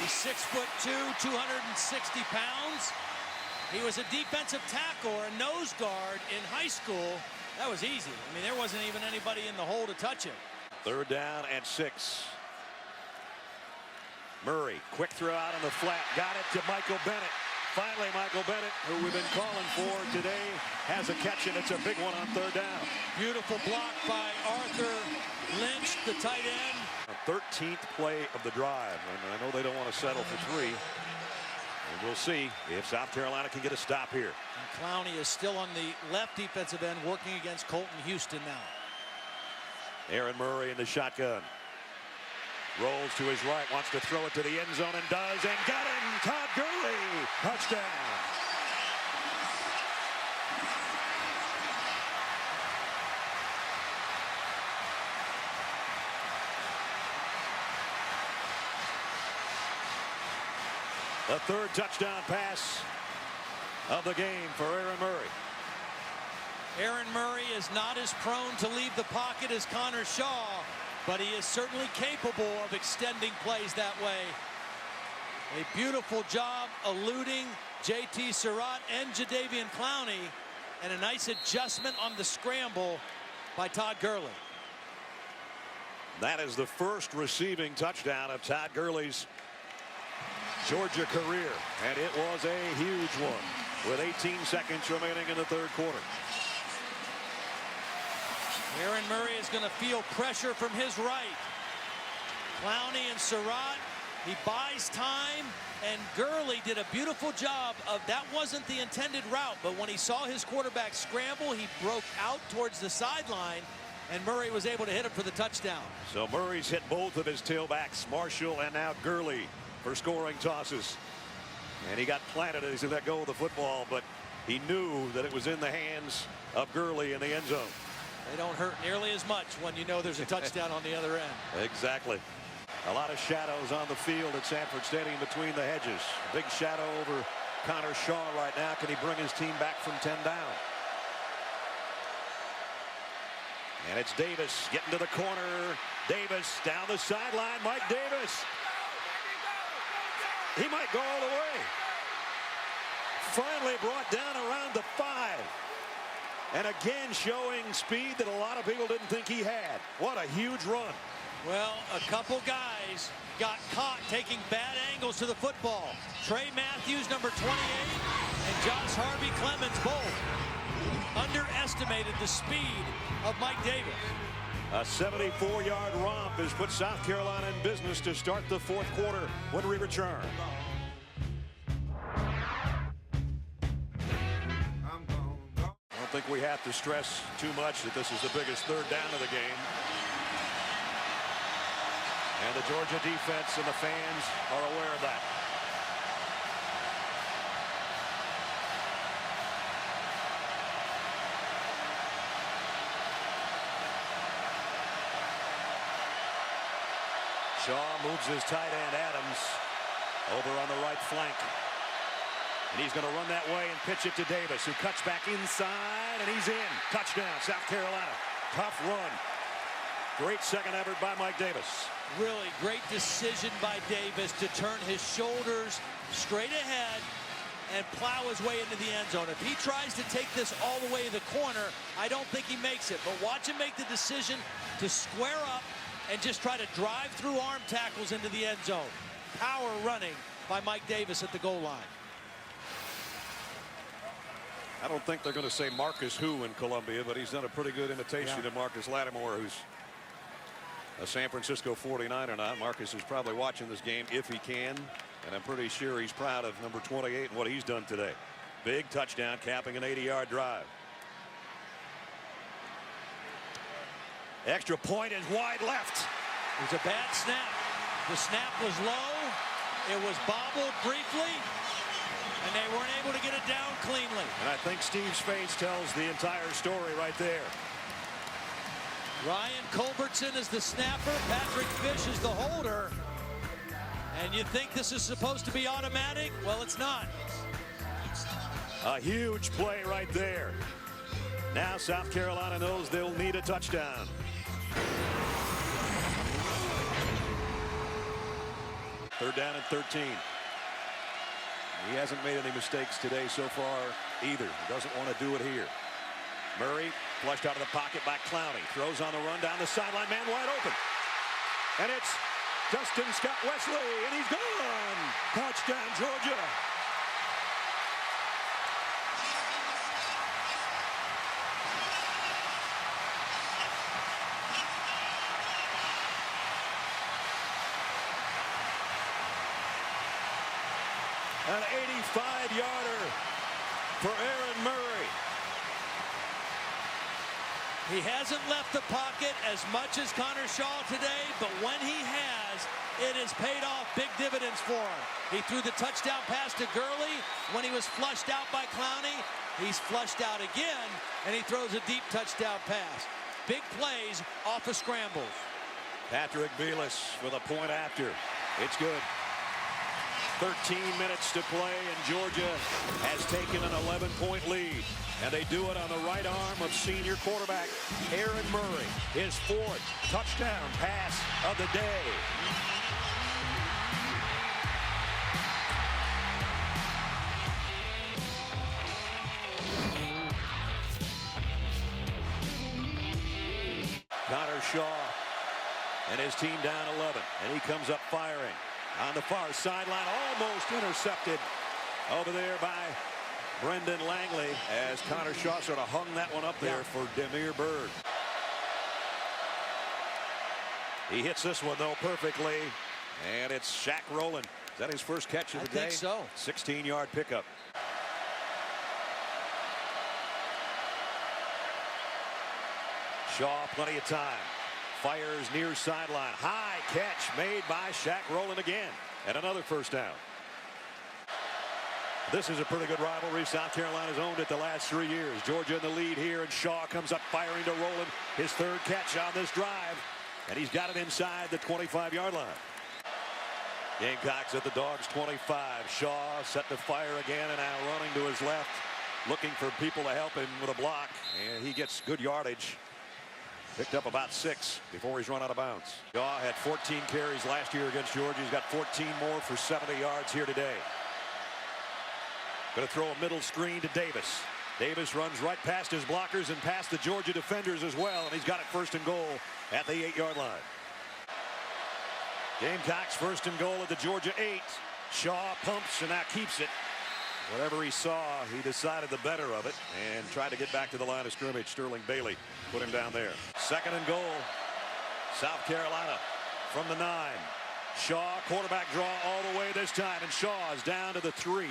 C: He's 6'2", 260 pounds. He was a defensive tackle or a nose guard in high school. That was easy. I mean, there wasn't even anybody in the hole to touch him.
A: Third down and 6. Murray, quick throw out on the flat. Got it to Michael Bennett. Finally, Michael Bennett, who we've been calling for today, has a catch, and it's a big one on third down.
C: Beautiful block by Arthur Lynch, the tight end.
A: 13th play of the drive, and I know they don't want to settle for 3. And we'll see if South Carolina can get a stop here.
C: And Clowney is still on the left defensive end working against Colton Houston now.
A: Aaron Murray in the shotgun. Rolls to his right, wants to throw it to the end zone and does, and got him! Todd Gurley! Touchdown! The third touchdown pass of the game for Aaron Murray.
C: Aaron Murray is not as prone to leave the pocket as Connor Shaw, but he is certainly capable of extending plays that way. A beautiful job eluding J.T. Surratt and Jadeveon Clowney, and a nice adjustment on the scramble by Todd Gurley.
A: That is the first receiving touchdown of Todd Gurley's Georgia career, and it was a huge one with 18 seconds remaining in the third quarter.
C: Aaron Murray is going to feel pressure from his right. Clowney and Surratt, he buys time, and Gurley did a beautiful job of, that wasn't the intended route, but when he saw his quarterback scramble, he broke out towards the sideline, and Murray was able to hit him for the touchdown.
A: So Murray's hit both of his tailbacks, Marshall and now Gurley, for scoring tosses. And he got planted as he let go of the football, but he knew that it was in the hands of Gurley in the end zone.
C: They don't hurt nearly as much when you know there's a touchdown on the other end.
A: Exactly. A lot of shadows on the field at Sanford Stadium between the hedges. Big shadow over Connor Shaw right now. Can he bring his team back from 10 down? And it's Davis getting to the corner. Davis down the sideline. Mike Davis. He might go all the way. Finally brought down around the 5. And again showing speed that a lot of people didn't think he had. What a huge run.
C: Well, a couple guys got caught taking bad angles to the football. Trey Matthews, number 28, and Josh Harvey Clemens both underestimated the speed of Mike Davis.
A: A 74-yard romp has put South Carolina in business to start the fourth quarter when we return. I don't think we have to stress too much that this is the biggest third down of the game. And the Georgia defense and the fans are aware of that. Shaw moves his tight end Adams over on the right flank. And he's going to run that way and pitch it to Davis, who cuts back inside, and he's in. Touchdown, South Carolina. Tough run. Great second effort by Mike Davis.
C: Really great decision by Davis to turn his shoulders straight ahead and plow his way into the end zone. If he tries to take this all the way to the corner, I don't think he makes it. But watch him make the decision to square up and just try to drive through arm tackles into the end zone. Power running by Mike Davis at the goal line.
A: I don't think they're going to say Marcus Who in Columbia, but he's done a pretty good imitation of Marcus Lattimore, who's a San Francisco 49er now. Marcus is probably watching this game if he can, and I'm pretty sure he's proud of number 28 and what he's done today. Big touchdown, capping an 80-yard drive. Extra point is wide left.
C: It was a bad snap. The snap was low. It was bobbled briefly, and they weren't able to get it down cleanly.
A: And I think Steve Spades tells the entire story right there.
C: Ryan Culbertson is the snapper. Patrick Fish is the holder. And you think this is supposed to be automatic? Well, it's not.
A: A huge play right there. Now South Carolina knows they'll need a touchdown. Third down and 13. He hasn't made any mistakes today so far either. He doesn't want to do it here. Murray flushed out of the pocket by Clowney. Throws on the run down the sideline, man wide open. And it's Justin Scott Wesley, and he's gone. Touchdown, Georgia. An 85-yarder for Aaron Murray.
C: He hasn't left the pocket as much as Connor Shaw today, but when he has, it has paid off big dividends for him. He threw the touchdown pass to Gurley when he was flushed out by Clowney. He's flushed out again, and he throws a deep touchdown pass. Big plays off of scrambles.
A: Patrick Vilas with a point after. It's good. 13 minutes to play, and Georgia has taken an 11-point lead. And they do it on the right arm of senior quarterback Aaron Murray. His fourth touchdown pass of the day. Connor Shaw and his team down 11. And he comes up firing. On the far sideline, almost intercepted over there by Brendan Langley as Connor Shaw sort of hung that one up there for Damiere Byrd. He hits this one, though, perfectly. And it's Shaq Rowland. Is that his first catch of the day?
C: I think so.
A: 16-yard pickup. Shaw, plenty of time. Fires near sideline. High catch made by Shaq Rowland again. And another first down. This is a pretty good rivalry. South Carolina's owned it the last 3 years. Georgia in the lead here, and Shaw comes up firing to Rowland. His third catch on this drive, and he's got it inside the 25-yard line. Gamecocks at the Dogs' 25. Shaw set to fire again, and now running to his left, looking for people to help him with a block, and he gets good yardage. Picked up about 6 before he's run out of bounds. Shaw had 14 carries last year against Georgia. He's got 14 more for 70 yards here today. Going to throw a middle screen to Davis. Davis runs right past his blockers and past the Georgia defenders as well, and he's got it first and goal at the 8-yard line. Gamecocks first and goal at the Georgia 8. Shaw pumps and now keeps it. Whatever he saw, he decided the better of it and tried to get back to the line of scrimmage. Sterling Bailey put him down there. Second and goal, South Carolina from the 9. Shaw, quarterback draw all the way this time, and Shaw is down to the 3.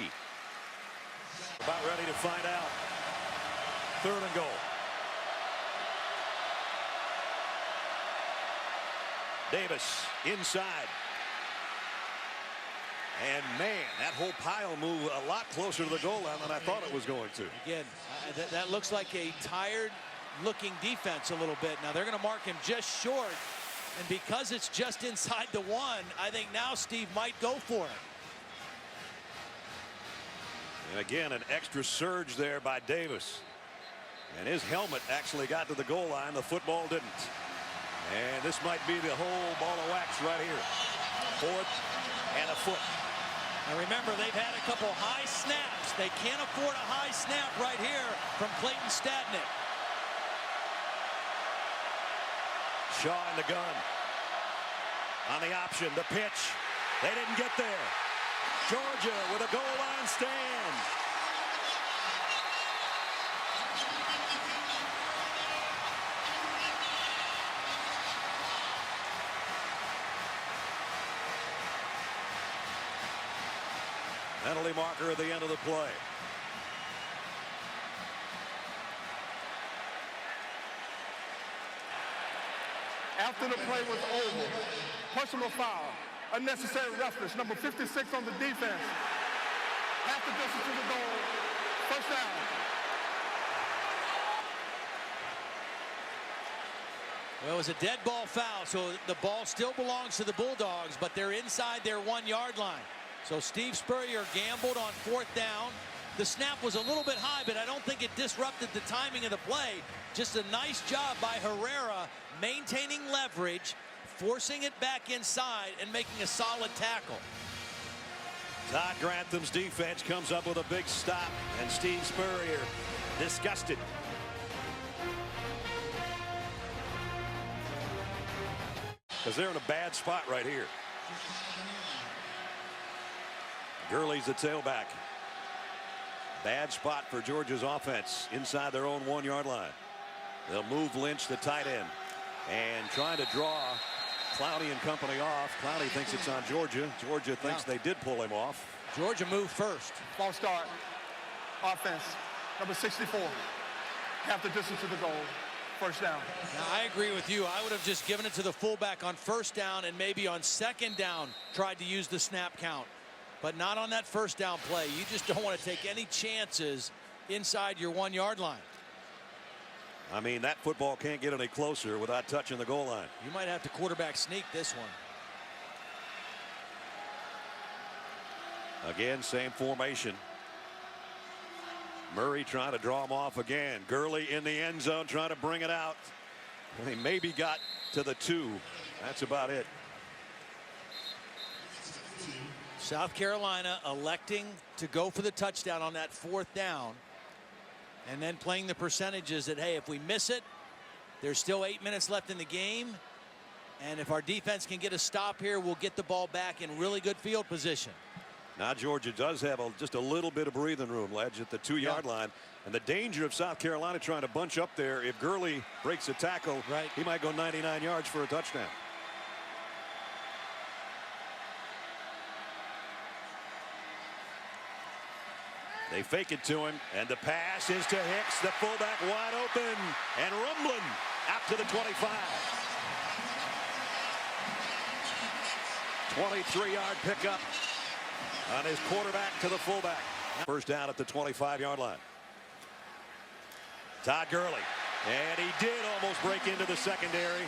A: About ready to find out. Third and goal. Davis inside. And man, that whole pile moved a lot closer to the goal line than I thought it was going to.
C: Again, that looks like a tired looking defense a little bit. Now they're going to mark him just short. And because it's just inside the 1, I think now Steve might go for it.
A: And again, an extra surge there by Davis. And his helmet actually got to the goal line. The football didn't. And this might be the whole ball of wax right here. Fourth and a foot.
C: Now remember, they've had a couple high snaps. They can't afford a high snap right here from Clayton Stadnick.
A: Shaw in the gun. On the option, the pitch. They didn't get there. Georgia with a goal line stand. Penalty marker at the end of the play.
D: After the play was over, personal foul, unnecessary roughness, number 56 on the defense. Half the distance to the goal, first down.
C: Well, it was a dead ball foul, so the ball still belongs to the Bulldogs, but they're inside their 1-yard line. So Steve Spurrier gambled on 4th down. The snap was a little bit high, but I don't think it disrupted the timing of the play. Just a nice job by Herrera maintaining leverage, forcing it back inside, and making a solid tackle.
A: Todd Grantham's defense comes up with a big stop, and Steve Spurrier disgusted. Because they're in a bad spot right here. Gurley's the tailback. Bad spot for Georgia's offense inside their own 1-yard line. They'll move Lynch, the tight end, and trying to draw Clowney and company off. Clowney thinks it's on Georgia. Georgia thinks they did pull him off.
C: Georgia moved first.
D: False start. Offense, number 64. Half the distance to the goal, first down.
C: Now, I agree with you. I would have just given it to the fullback on 1st down, and maybe on 2nd down tried to use the snap count. But not on that 1st down play. You just don't want to take any chances inside your 1-yard line.
A: I mean, that football can't get any closer without touching the goal line.
C: You might have to quarterback sneak this one.
A: Again, same formation. Murray trying to draw him off again. Gurley in the end zone trying to bring it out. He maybe got to the 2. That's about it.
C: South Carolina electing to go for the touchdown on that 4th down, and then playing the percentages that, hey, if we miss it, there's still 8 minutes left in the game, and if our defense can get a stop here, we'll get the ball back in really good field position.
A: Now Georgia does have just a little bit of breathing room, Ledge, at the 2-yard line, and the danger of South Carolina trying to bunch up there. If Gurley breaks a tackle, he might go 99 yards for a touchdown. They fake it to him, and the pass is to Hicks, the fullback wide open, and rumbling out to the 25. 23-yard pickup on his quarterback to the fullback. First down at the 25-yard line. Todd Gurley. And he did almost break into the secondary.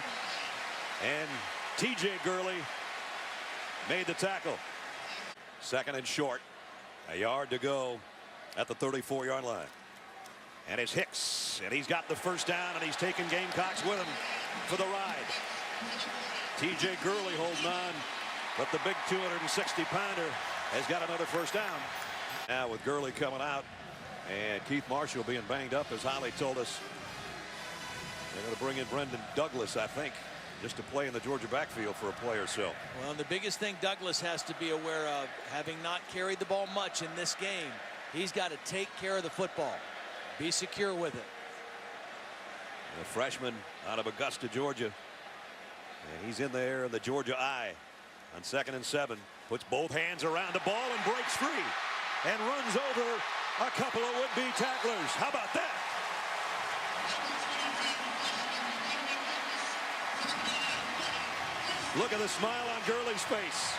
A: And T.J. Gurley made the tackle. Second and short. A yard to go at the 34-yard line. And it's Hicks. And he's got the first down, and he's taking Gamecocks with him for the ride. T.J. Gurley holding on, but the big 260-pounder has got another first down. Now with Gurley coming out and Keith Marshall being banged up, as Holly told us, they're going to bring in Brendan Douglas, I think, just to play in the Georgia backfield for a play or so.
C: Well, the biggest thing Douglas has to be aware of, having not carried the ball much in this game, he's got to take care of the football. Be secure with it.
A: A freshman out of Augusta, Georgia. And he's in there in the Georgia I on 2nd and 7. Puts both hands around the ball and breaks free. And runs over a couple of would-be tacklers. How about that? Look at the smile on Gurley's face.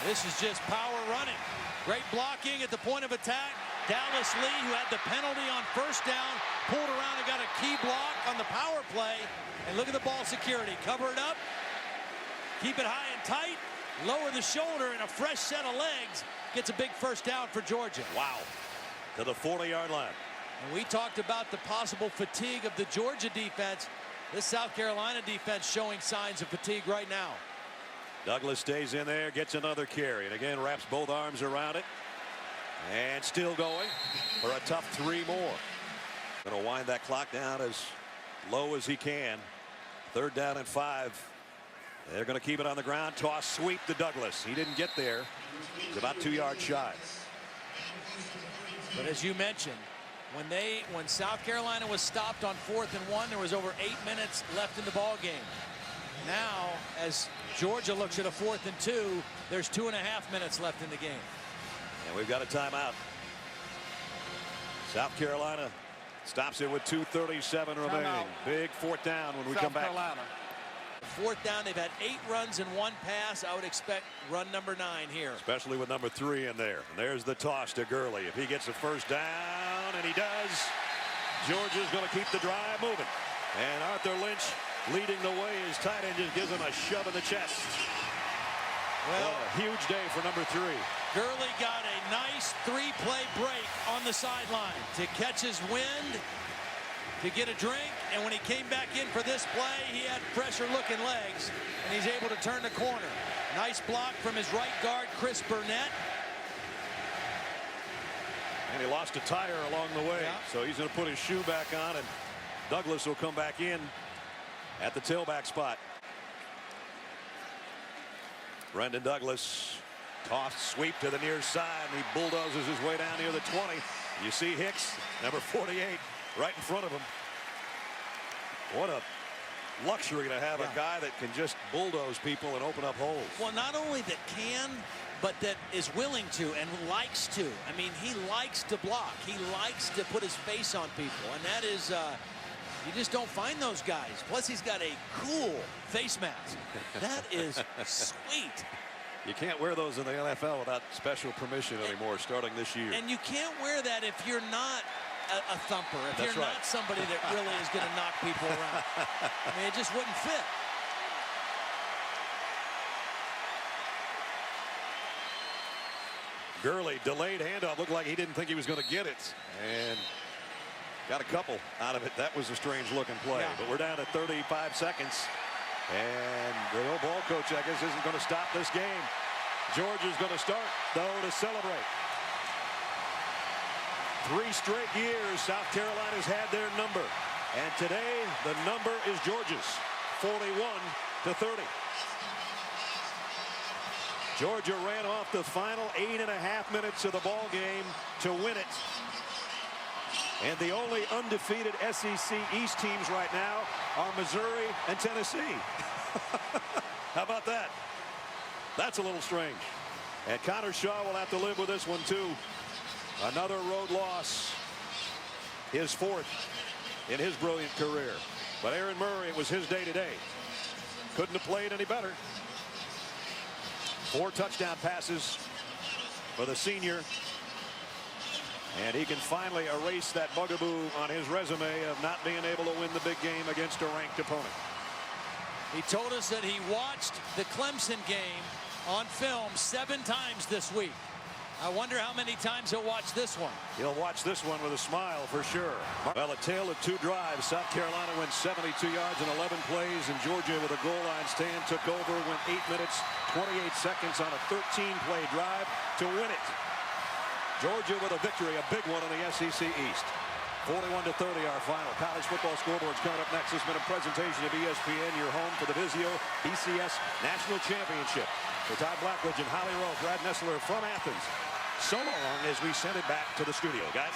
C: This is just power running. Great blocking at the point of attack. Dallas Lee, who had the penalty on first down, pulled around and got a key block on the power play. And look at the ball security. Cover it up. Keep it high and tight. Lower the shoulder, and a fresh set of legs gets a big first down for Georgia.
A: Wow. To the 40-yard line.
C: And we talked about the possible fatigue of the Georgia defense. This South Carolina defense showing signs of fatigue right now.
A: Douglas stays in there, gets another carry, and again wraps both arms around it. And still going for a tough 3 more. Going to wind that clock down as low as he can. 3rd down and 5. They're going to keep it on the ground. Toss sweep to Douglas. He didn't get there. He's about 2 yards shy.
C: But as you mentioned, when South Carolina was stopped on 4th and 1, there was over 8 minutes left in the ball game. Now, as Georgia looks at a 4th and 2, there's 2.5 minutes left in the game.
A: And we've got a timeout. South Carolina stops it with 2:37 remaining. Big 4th down when we come back.
C: 4th down, they've had 8 runs and 1 pass. I would expect run number 9 here.
A: Especially with number 3 in there. And there's the toss to Gurley. If he gets a first down, and he does, Georgia's going to keep the drive moving. And Arthur Lynch leading the way. His tight end just gives him a shove in the chest. Well, a huge day for number 3.
C: Gurley got a nice 3-play break on the sideline to catch his wind, to get a drink, and when he came back in for this play, he had pressure-looking legs, and he's able to turn the corner. Nice block from his right guard, Chris Burnett.
A: And he lost a tire along the way, so he's going to put his shoe back on, and Douglas will come back in at the tailback spot. Brendan Douglas, toss sweep to the near side, and he bulldozes his way down near the 20. You see Hicks, number 48, right in front of him. What a luxury to have a guy that can just bulldoze people and open up holes.
C: Well, not only that can, but that is willing to and likes to. I mean, he likes to block. He likes to put his face on people, and that is, you just don't find those guys. Plus, he's got a cool face mask. That is sweet.
A: You can't wear those in the NFL without special permission anymore starting this year.
C: And you can't wear that if you're not a thumper, if
A: That's
C: you're
A: right.
C: not somebody that really is going to knock people around. I mean, it just wouldn't fit.
A: Gurley, delayed handoff. Looked like he didn't think he was going to get it. And got a couple out of it. That was a strange looking play. But we're down to 35 seconds. And the old ball coach, I guess, isn't going to stop this game. Georgia's going to start, though, to celebrate. 3 straight years South Carolina's had their number. And today, the number is Georgia's, 41-30. Georgia ran off the final 8.5 minutes of the ball game to win it. And the only undefeated SEC East teams right now are Missouri and Tennessee. How about that? That's a little strange. And Connor Shaw will have to live with this one too. Another road loss. His 4th in his brilliant career. But Aaron Murray, it was his day today. Couldn't have played any better. 4 touchdown passes for the senior. And he can finally erase that bugaboo on his resume of not being able to win the big game against a ranked opponent.
C: He told us that he watched the Clemson game on film 7 times this week. I wonder how many times he'll watch this one.
A: He'll watch this one with a smile for sure. Well, a tale of 2 drives. South Carolina went 72 yards in 11 plays, and Georgia with a goal line stand took over, went 8 minutes, 28 seconds on a 13-play drive to win it. Georgia with a victory, a big one in the SEC East. 41-30 our final. College football scoreboard's coming up next. This has been a presentation of ESPN, your home for the Vizio BCS National Championship. For Todd Blackledge and Holly Rowe, Brad Nessler from Athens. So long as we send it back to the studio, guys.